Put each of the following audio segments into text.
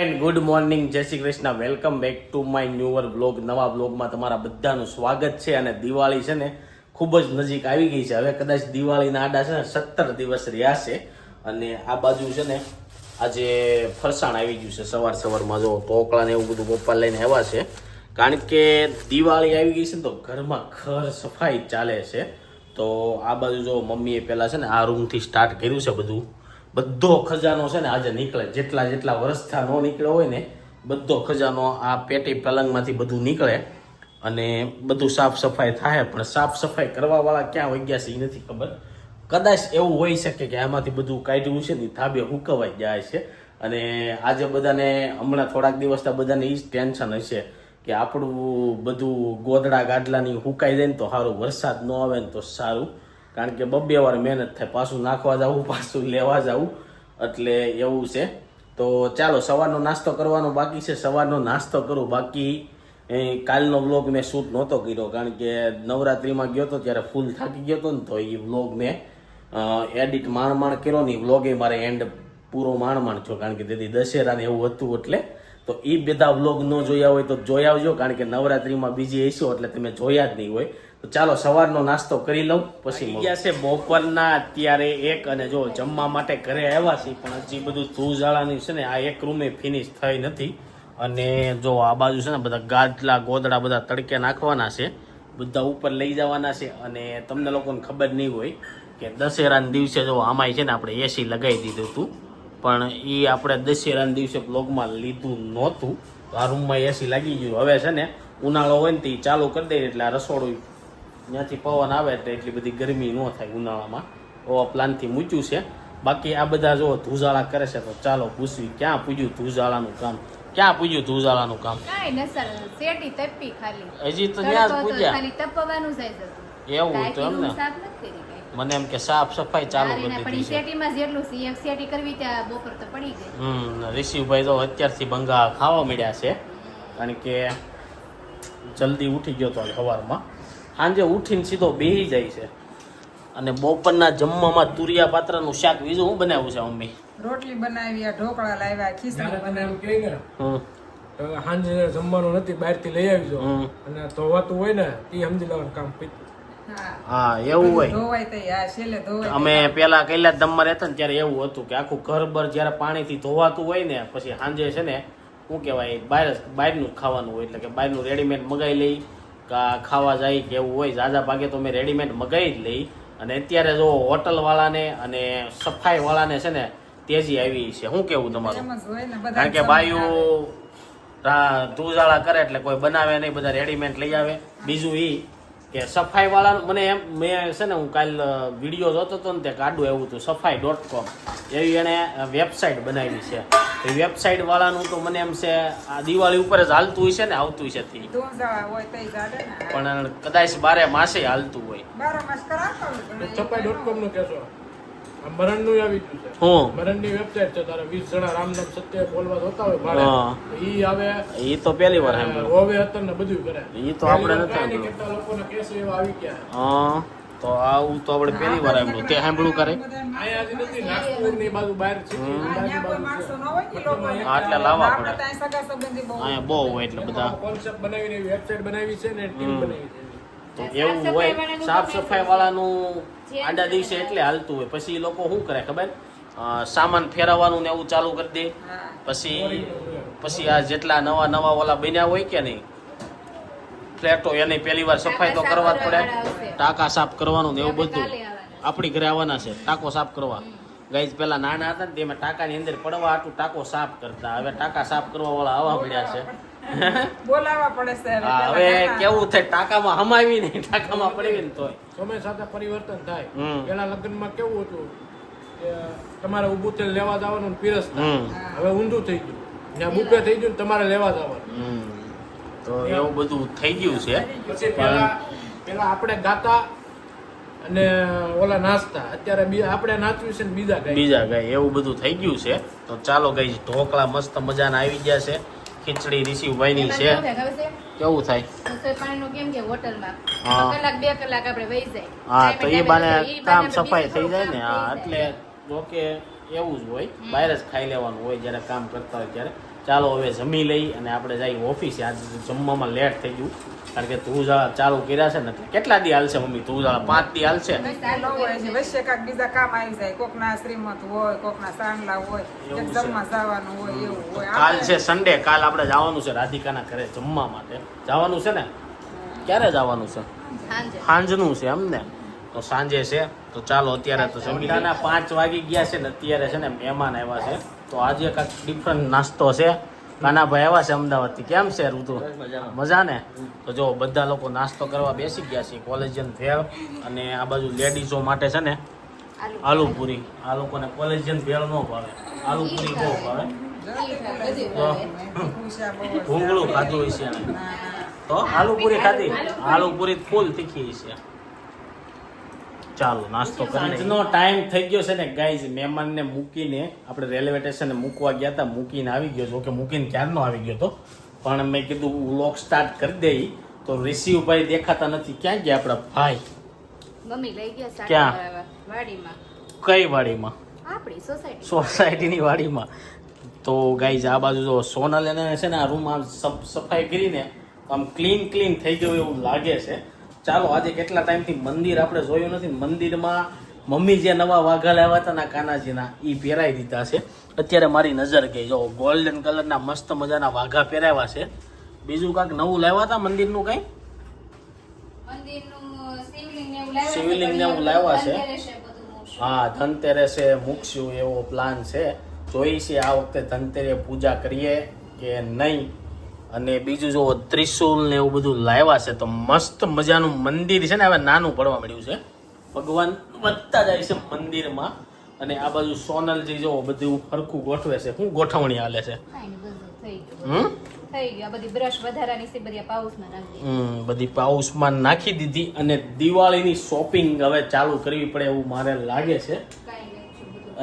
And good morning, જય Shri Krishna. Welcome back to my newer blog. નવા બ્લોગમાં તમારા બધાનું સ્વાગત છે. અને દિવાળી છે ને ખૂબ જ નજીક આવી ગઈ છે. હવે કદાચ દિવાળીના આડા છે ને 17 દિવસ રહ્યા છે. અને આ બાજુ છે ને આજે ફરસાણ આવી ગયું છે. સવારમાં જો ઢોકળા ને એવું બધું પપ્પા લઈને આવ્યા છે. કારણ કે દિવાળી આવી ગઈ છે ને તો ઘરમાં ઘર સફાઈ ચાલે છે. તો આ બાજુ જો મમ્મીએ પહેલાં છે ને આ રૂમથી સ્ટાર્ટ કર્યું છે. બધો ખજાનો છે ને આજે નીકળે. જેટલા વર્ષથી ન નીકળ્યો હોય ને બધો ખજાનો આ પેટી પલંગમાંથી બધું નીકળે અને બધું સાફ સફાઈ થાય. પણ સાફ સફાઈ કરવાવાળા ક્યાં વગ્યા છે એ નથી ખબર. કદાચ એવું હોઈ શકે કે આમાંથી બધું કાઢ્યું છે ને ધાબે હુકવાઈ જાય છે. અને આજે બધાને હમણાં થોડાક દિવસથી બધાને એ જ ટેન્શન હશે કે આપણું બધું ગોદડા ગાદલાની હુકાઈ જાય ને તો સારું, વરસાદ ન આવે ને તો સારું. કારણ કે બબ્બે વાર મહેનત થાય, પાછું નાખવા જવું, પાછું લેવા જવું, એટલે એવું છે. તો ચાલો, સવારનો નાસ્તો કરવાનો બાકી છે. સવારનો નાસ્તો કરું. બાકી કાલનો વ્લોગ મેં શૂટ નહોતો કર્યો કારણ કે નવરાત્રિમાં ગયો હતો ત્યારે ફૂલ થાકી ગયો હતો ને, તો એ વ્લોગ મેં એડિટ માંડ કર્યો ને. વ્લોગે મારે એન્ડ પૂરો માંડ થયો કારણ કે તેથી દશેરાને એવું હતું. એટલે તો એ બધા વ્લોગ ન જોયા હોય તો જોઈ આવજો, કારણ કે નવરાત્રિમાં બીજી હશો એટલે તમે જોયા જ નહીં હોય. તો ચાલો સવારનો નાસ્તો કરી લઉં પછી ગયા છે બપોરના અત્યારે 1. અને જો જમવા માટે ઘરે આવ્યા છે પણ હજી બધું ધૂળઝાળાની છે ને આ એક રૂમે ફિનિશ થઈ નથી. અને જો આ બાજુ છે ને બધા ગાદલા ગોદડા બધા તડકે નાખવાના છે, બધા ઉપર લઈ જવાના છે. અને તમને લોકોને ખબર નહીં હોય કે દશેરાના દિવસે જો આમાંય છે ને આપણે એસી લગાવી દીધું હતું, પણ એ આપણે દશેરાના દિવસે બ્લોગમાં લીધું નહોતું. તો આ રૂમમાં એસી લાગી ગયું. હવે છે ને ઉનાળો હોય ને તે ચાલુ કરી દે એટલે આ રસોડું ત્યાંથી પવન આવે એટલે એટલી બધી ગરમી ન થાય ઉનાળામાં. એવા પ્લાનથી મૂક્યું છે. બાકી આ બધા જો ધૂળઝાળા કરે છે તો ચાલો પૂછવી ક્યાં પૂજ્યું ધૂળઝાળાનું કામ, ક્યાં પૂજ્યું ધૂળઝાળાનું કામ. હજી તો ત્યાં જ પૂજ્યા. એવું તો એમ ને, મને એમ કે સાફ સફાઈ ચાલુ કરી દીધી છે. ઋષિભાઈ તો અત્યારથી ભંગા ખાવા મળ્યા છે કારણ કે જલ્દી ઉઠી ગયો તો સવારમાં. સાંજે ઉઠીને સીધો બેસી જાય છે. અને બપોરના જમવામાં તુરિયા પાત્રનું શાક બીજું શું બનાવ્યું છે મમ્મી? રોટલી બનાવી, ઢોકળા લાવ્યા, ખીચડી બનાવી. સાંજે જમવાનું નથી, બહારથી લઈ આવી જો અને ધોવાતું હોય ને એ સમજી લેવાનું કામ. હા એવું હોય. ધોવાય તો છેલ્લે ધોવાય. અમે પેલા કૈલાસધામમાં રહેતા ને ત્યારે એવું હતું કે આખું ઘર બર જયારે પાણીથી ધોવાતું હોય ને પછી સાંજે છે ને શું કહેવાય બહારનું ખાવાનું હોય. એટલે કે બહારનું રેડીમેડ મગાવી લઈ ખાવા જાય કે એવું હોય. ઝાઝા ભાગે તો મેં રેડીમેડ મગાવી જ લઈ. અને અત્યારે જો હોટલવાળાને અને સફાઈવાળાને છે ને તેજી આવી છે. શું કેવું તમારું? કારણ કે બાયું ધૂળઝાળા કરે એટલે કોઈ બનાવે નહીં, બધા રેડીમેડ લઈ આવે. બીજું એ કે સફાઈવાળાનું મને એમ મેં છે ને હું કાલ વિડીયો જોતો હતો ને તે કાઢું એવું હતું safai.com એવી એણે વેબસાઇટ બનાવી છે. એ વેબસાઇટ વાળાનું તો મને એમ છે આ દિવાળી ઉપર જ હાલતું હોય છે ને, આવતું હોય છે પણ કદાચ 12 માસે હાલતું હોય. safai.com નું કહેશો? મરણનું આવી ગયું છે. મરણની વેબસાઇટ છે. તારે 20 જણા રામ નામ સત્ય બોલવા જોતા હોય ભાડે ઈ આવે. ઈ તો પહેલી વાર સાંભળ્યું. ઓવે અત્તર ને બધું કરે. ઈ તો આપણે નથી સાંભળ્યું. કેટલા લોકોના કેસ એવા આવી ગયા. હા તો આવું તો આપણે પહેલી વાર સાંભળ્યું. તે સાંભળ્યું કરે આયા જ નથી. નાગપુરની બાજુ બહાર છે. એટલે લાવવા પડે. અહીંયા બહુ હોય એટલે બધા કોન્સેપ્ટ બનાવીને વેબસાઇટ બનાવી છે ને ટીમ બનાવી છે. તો એવું હોય. સાફ સફાઈ વાળાનું આડા દિવસે એટલે હાલતું હોય. પછી એ લોકો શું કરે ખબર, સામાન ફેરવવાનું ને એવું ચાલુ કરી દે. પછી આ જેટલા નવા ઓલા બન્યા હોય કે નહીં ફ્લેટો, એની પહેલી વાર સફાઈ તો કરવા જ પડે. ટાંકા સાફ કરવાનું ને એવું બધું. આપણી ઘરે આવવાના છે ટાંકો સાફ કરવા. ગાઈઝ પેલા નાના હતા ને તેમાં ટાંકાની અંદર પડવા હાટું ટાંકો સાફ કરતા. હવે ટાંકા સાફ કરવા વાળા આવવા પડ્યા છે. બોલાવવા પડે છે. હવે કેવું થાય, ટાંકામાં હમાવી નહીં, ટાંકામાં પડી ને તોય સમય સાથે પરિવર્તન થાય. પેલા લગ્નમાં કેવું હતું કે તમારે ઊભું થઈને લેવા જવાનું પીરસતા. હવે ઊંધું થઈ ગયું, ત્યાં બુફે થઈ ગયું તમારે લેવા જવાનું. તો એવું બધું થઈ ગયું છે. પછી પેલા આપણે ગાતા અને ઓલા નાચતા. અત્યારે આપણે નાચવું છે ને બીજા ગાય એવું બધું થઈ ગયું છે. તો ચાલો ગઈ ઢોકળા મસ્ત મજાના આવી ગયા છે. ખીચડી ઋષિભાઈની છે. કેવું થાય? હા તો એ બાને કામ સફાઈ થઈ જાય ને. હા એટલે જોકે એવું જ હોય, બહાર જ ખાઈ લેવાનું હોય જ્યારે કામ કરતા હોય ત્યારે. ચાલો હવે જમી લઈ અને આપણે જઈએ ઓફિસે. આજે જમવામાં લેટ થઈ ગયું કારણ કે ધૂળઝાળા ચાલુ કર્યા છે ને એટલે કેટલા દી હાલશે મમ્મી ધૂળઝાળા? 5 દી હાલશે. વચ્ચે કાંઈક બીજા કામ આવી જાય, કોકના શ્રીમત હોય, કોકના સાંડલા હોય, એક જમવા જવાનું હોય, એવું હોય. કાલ છે સન્ડે, કાલ આપણે જવાનું છે રાધિકાના ઘરે જમવા માટે. જવાનું છે ને? ક્યારે જવાનું છે? સાંજનું છે એમ ને? તો સાંજે છે. તો ચાલો અત્યારે તો જમીના 5 વાગી ગયા છે ને અત્યારે છે ને મહેમાન આવ્યા છે. તો આજે કાંઈક ડિફરન્ટ નાસ્તો છે. કાનાભાઈ આવ્યા છે અમદાવાદથી. કેમ છે ઋતુ? મજા ને? તો જો બધા લોકો નાસ્તો કરવા બેસી ગયા છે. કોલેજિયન ભેળ અને આ બાજુ લેડીઝો માટે છે ને આલુપુરી. આ લોકોને કોલેજિયન ભેળ ન ભાવે, આલુપુરી બહુ ભાવે. ભૂંગળું ખાધું હોય છે એને. તો આલુપુરી ખાધી? આલુપુરી ફૂલ તીખી છે. ચાલો નાસ્તો કરી. સાંજનો ટાઈમ થઈ ગયો છે ને ગાઈઝ. મહેમાનને મૂકીને આપણે રેલવે સ્ટેશને મૂકવા ગયા હતા. મૂકીને આવી ગયો જો કે મૂકીને ક્યારનો આવી ગયો હતો, પણ મેં કીધું વ્લોગ સ્ટાર્ટ કરી દઈ. તો રિસીવભાઈ દેખાતા નથી. ક્યાં ગયા આપણા ભાઈ? મમ્મી લઈ ગયા ક્યાં? વાડીમાં. કઈ વાડીમાં? આપણી સોસાયટીની વાડીમાં. તો ગાઈઝ આ બાજુ જો સોનલ એને છે ને આ રૂમ આમ સફાઈ કરીને આમ ક્લીન થઈ ગયું એવું લાગે છે. ચાલો આજે કેટલા ટાઈમથી મંદિર આપણે જોયું નથી. મંદિરમાં મમ્મી જે નવા વાઘા લાવ્યા હતા ને કાનાજીના એ પહેરાવી દીધા છે. અત્યારે મારી નજર ગઈ જો ગોલ્ડન કલરના મસ્ત મજાના વાઘા પહેરાવ્યા છે. બીજું કાંઈક નવું લાવ્યા હતા મંદિરનું કંઈ? શિવલિંગ ને એવું લાવ્યા છે. હા ધનતેરસે મૂકશું એવો પ્લાન છે. જોઈ છે આ વખતે ધનતેરે પૂજા કરીએ કે નહીં. અને બીજું જો ત્રિશુલ ને એવું બધું લાવ્યા છે. તો મસ્ત મજાનું મંદિર છે ને હવે નાનું પડવા મળ્યું છે. ભગવાન વધતા જાય છે મંદિરમાં. અને આ બાજુ સોનલજી જો બધું હરખું ગોઠવે છે. શું ગોઠવણી હાલે છે? બધી પાઉસમાં નાખી દીધી. અને દિવાળીની શોપિંગ હવે ચાલુ કરવી પડે એવું મારે લાગે છે.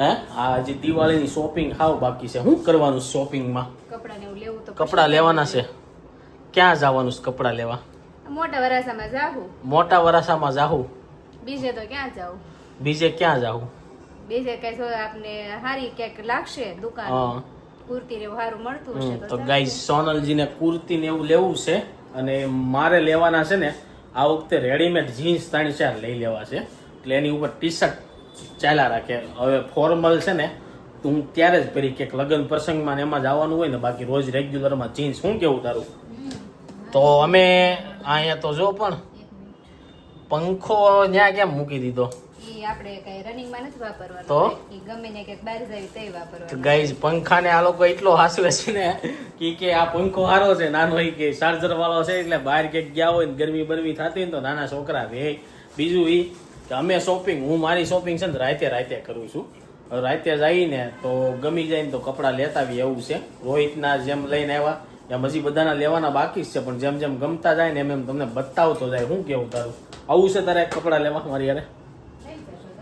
હે આ હજી દિવાળીની શોપિંગ હાવ બાકી છે. શું કરવાનું શોપિંગમાં? કપડા લેવાના છે. ક્યાં જવાનું છે કપડા લેવા? મોટા વરાસામાં જાહું. બીજે તો ક્યાં જાવ? બીજે ક્યાં જાહું? બીજે કઈ આપને હારી ક્યાંક લાગશે દુકાન, કુર્તી ને સારું મળતું હશે તો ગાઈસ સોનલજીને કુર્તી ને એવું લેવું છે. અને મારે લેવાના છે ને આ વખતે રેડીમેડ જીન્સ 3-4 લઈ લેવા છે. એટલે એની ઉપર ટી શર્ટ ચાલ્યા રાખે. હવે ફોર્મલ છે ને તો હું ત્યારે જ પહેરી કે લગ્ન પ્રસંગમાં એમાં જવાનું હોય ને. બાકી રોજ રેગ્યુલરમાં જીન્સ. શું કેવું તારું? તો અમે અહીંયા તો જો પણ પંખો ત્યાં કેમ મૂકી દીધો? આપણે કઈ રનિંગ માં નથી વાપરવાનો. તો ગમે ને કે બહાર જાય તે વાપરવાનો. ગાઈઝ પંખાને આ લોકો એટલો હાસવે છે ને કે આ પંખો સારો છે નાનો કે ચાર્જર વાળો છે. એટલે બહાર ક્યાંક ગયા હોય ને ગરમી બરમી થતી હોય ને તો નાના છોકરા રે. બીજું એ કે અમે શોપિંગ હું મારી શોપિંગ છે ને રાતે કરું છું. રાતે જઈને તો ગમી જાય ને તો કપડાં લેતા આવી એવું છે. રોહિતના જેમ લઈને આવ્યા એમ હજી બધાના લેવાના બાકી જ છે. પણ જેમ જેમ ગમતા જાય ને એમ તમને બતાવતો જાય. શું કેવું તારું? આવું છે તારે કપડાં લેવા મારી યારે?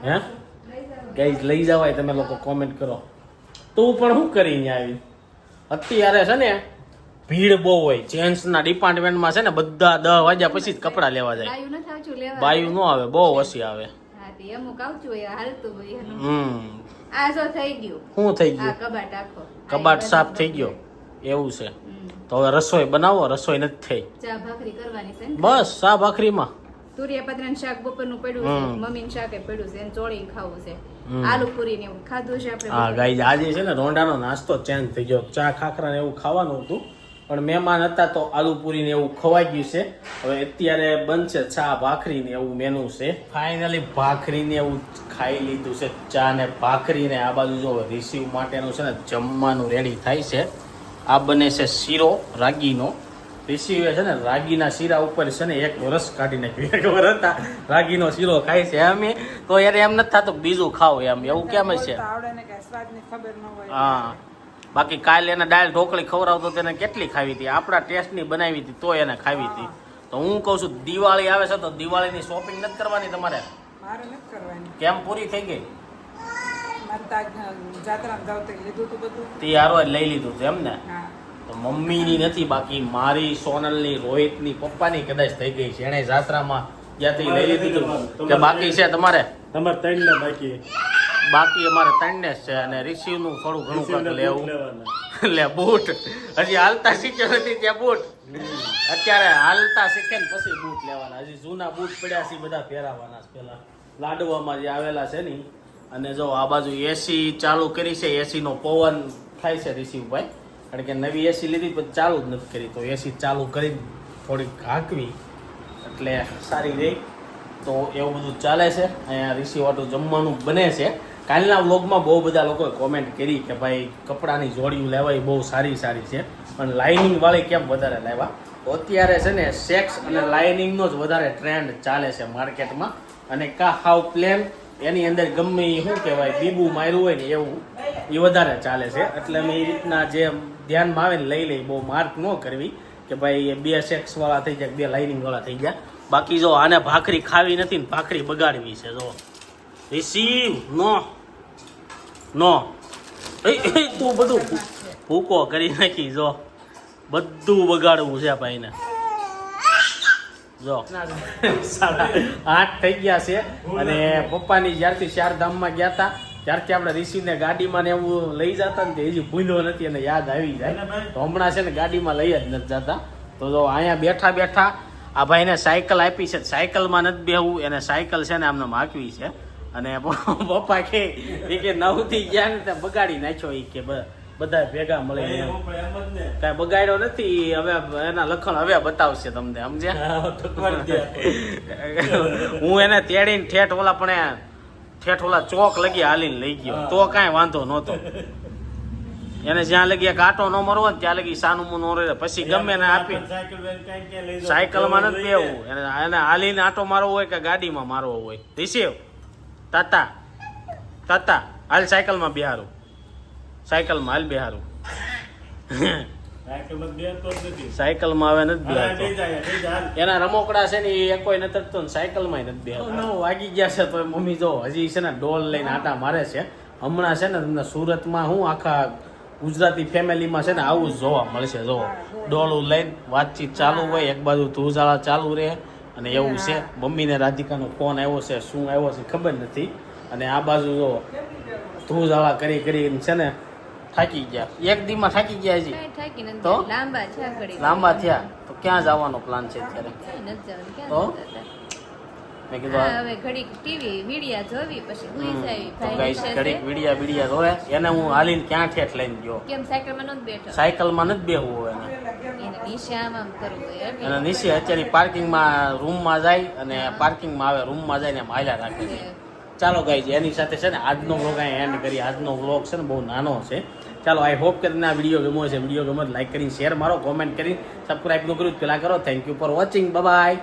હે ગાઈઝ લઈ જવાય? તમે લોકો કોમેન્ટ કરો. તું પણ શું કરીને આવી? અત્યારે છે ને ભીડ બહુ હોય. જેન્ટ્સના ડિપાર્ટમેન્ટમાં છે ને બધા 10 વાગ્યા પછી જ કપડાં લેવા જાય. બાયું ન આવે, બહુ ઓછી આવે. શું થઈ ગયું? કબાટ સાફ થઈ ગયો એવું છે. તો હવે રસોઈ બનાવો. રસોઈ નથી થઈ. ચા ભાખરી કરવાની છે. બસ ચા ભાખરીમાં તુરિયાપત્રાનું શાક બપોરનું પડ્યું છે. મમ્મીનું શાક પડ્યું છે. એને ચોળીને ખાવું છે. આલુ પૂરી ને એવું ખાધું છે આપણે. હા ગાઈઝ આજે છે ને રોંડાનો નાસ્તો ચેન્જ થઈ ગયો. ચા ખાખરા ને એવું ખાવાનું હતું પણ મહેમાન હતા તો આલુ પૂરી ને એવું ખવાઈ ગયું છે. હવે અત્યારે બનશે ચા ભાખરી ને એવું મેનુ છે. ફાઇનલી ભાખરી ને એવું ખાઈ લીધું છે. ચા ને ભાખરી ને આ બાજુ જો રિસીવ માટેનું છે ને જમવાનું રેડી થાય છે. આ બને છે શીરો રાગીનો. રિસીવે છે ને રાગીના શીરા ઉપર છે ને 1 વર્ષ કાઢી નાખ્યું. 1 વર્ષ હતા રાગીનો શીરો ખાય છે અમે તો યાર એમ નથી થતું બીજું ખાવ એમ. એવું કેમ છે? હા બાકી કાલે એને દાળ ઢોકળી ખવડાવતો તેને કેટલી ખાવી હતી? આપણા ટેસ્ટની બનાવી હતી તો એને ખાવી હતી. તો હું કહું છું દિવાળી આવે છે તો દિવાળીની શોપિંગ નથી કરવાની તમારે? કેમ પૂરી થઈ ગઈ? તે હારો લઈ લીધું છે એમ ને? તો મમ્મીની નથી બાકી મારી, સોનલની, રોહિતની, પપ્પાની કદાચ થઈ ગઈ છે. એને જાત્રામાં જ્યાંથી લઈ લીધું કે બાકી છે તમારે? તમારે 3 ને બાકી અમારે 3 ને જ છે. અને રિસીવનું થોડું ઘણું લેવું લે બૂટ હજી હાલતા શીખ્યો નથી ત્યાં બૂટ અત્યારે હાલતા શીખે ને પછી બૂટ લેવાના હજી જૂના બૂટ પડ્યા છે બધા પહેરાવાના છે પેલા લાડવામાં જે આવેલા છે ને. અને જો આ બાજુ એસી ચાલુ કરી છે, એસી નો પવન થાય છે ઋષિભાઈ, કારણ કે નવી એસી લીધી પણ ચાલુ જ નથી કરી, તો એસી ચાલુ કરી થોડીક હાંકવી એટલે સારી રહી. તો એવું બધું ચાલે છે. અહીંયા ઋષિવાટું જમવાનું બને છે. કાલના વ્લોગમાં બહુ બધા લોકોએ કોમેન્ટ કરી કે ભાઈ કપડાની જોડીઓ લેવાય બહુ સારી સારી છે, પણ લાઇનિંગ વાળી કેમ વધારે લેવા. તો અત્યારે છે ને સેક્સ અને લાઇનિંગનો જ વધારે ટ્રેન્ડ ચાલે છે માર્કેટમાં. અને કા હાવ પ્લેન એની અંદર ગમે એ શું કહેવાય બીબુ માર્યું હોય ને એવું એ વધારે ચાલે છે. એટલે અમે એ રીતના જે ધ્યાનમાં આવે ને લઈ લઈ, બહુ માર્ક ન કરવી કે ભાઈ 2 સેક્સ વાળા થઈ જાય, 2 લાઇનિંગ વાળા થઈ ગયા. બાકી જો આને ભાખરી ખાવી નથી ને ભાખરી બગાડવી છે. જો રિસીવ નો તું બધું ભૂકો કરી નાખી. જો બધું બગાડવું છે ભાઈને. જો 8:30 થઈ ગયા છે. અને પપ્પાની જ્યારથી 4 ધામમાં ગયા હતા ત્યારથી આપણે રિસીવને ગાડીમાં ને એવું લઈ જતા ને હજી ભૂલ્યો નથી અને યાદ આવી જાય. તો હમણાં છે ને ગાડીમાં લઈ જ નથી જતા. તો જો અહીંયા બેઠા બેઠા આ ભાઈને સાયકલ આપી છે, સાયકલમાં નથી બેહવું, એને સાયકલ છે ને આમને હાંકવી છે. અને પપ્પા કે 9 થી ગયા ને ત્યાં બગાડી નાખ્યો એ કે બધા ભેગા મળે. કાંઈ બગાડ્યો નથી. હવે એના લખણ હવે બતાવશે તમને, સમજ્યા? હું એને તેડીને ઠેઠ ઓલા ચોક લગી હાલીને લઈ ગયો તો કાંઈ વાંધો નહોતો. એને જ્યાં લગી એક આટો ન મરવો ને ત્યાં લગી સાનું નો રહે, પછી ગમે ને આપી. સાયકલમાં નથી બેવું, એને હાલીને આટો મારવો હોય કે ગાડીમાં મારવો હોય. રિસીવ તાતા હાલ સાયકલમાં બેહારું, સાયકલમાં હાલ બેહારું. સાયકલમાં હવે નથી બેહારતો. એના રમોકડા છે ને એ એકોય નથી તરતો ને સાયકલમાં નથી બેહારતો. 9 વાગી ગયા છે તો મમ્મી જો હજી છે ને ડોલ લઈને આટા મારે છે. હમણાં છે ને તમને સુરતમાં હું આખા ગુજરાતી ફેમિલીમાં છે ને આવું જ જોવા મળશે. જો ડોલું લઈને વાતચીત ચાલુ હોય, એક બાજુ ધૂળઝાળા ચાલુ રહે અને એવું છે. મમ્મીને રાધિકાનો ફોન આવ્યો છે, શું આવ્યો છે ખબર નથી. અને આ બાજુ જો ધૂળઝાળા કરી કરીને છે ને થાકી ગયા. એક દીમાં થાકી ગયા હજી તો લાંબા થયા. તો ક્યાં જવાનો પ્લાન છે અત્યારે? તો મેં કીધું હવે ઘડીક ટીવી વિડિયા જોવી પછી ભૂલી જાય. તો ગાઈસ ઘડીક વિડિયા જોવે. એને હું હાલીને ક્યાં ઠેઠ લઈને ગયો. કેમ સાયકલમાં નથી બેઠો? સાયકલમાં નથી બેહવું હોય એને નીચે આમ કરવું હોય. એને નીચે અત્યારે પાર્કિંગમાં રૂમમાં જાય અને પાર્કિંગમાં આવે, રૂમમાં જાય ને હાલ્યા રાખે છે. ચાલો ગાઈસ એની સાથે છે ને આજનો વ્લોગ અહીંયા એન્ડ કરી. આજનો વ્લોગ છે ને બહુ નાનો છે. ચાલો આઈ હોપ કે તમને આ વિડીયો ગમ્યો છે. વિડીયો ગમે લાઈક કરીને શેર મારો, કોમેન્ટ કરી સબસ્ક્રાઈબ ન કર્યું પેલા કરો. Thank you for watching. By.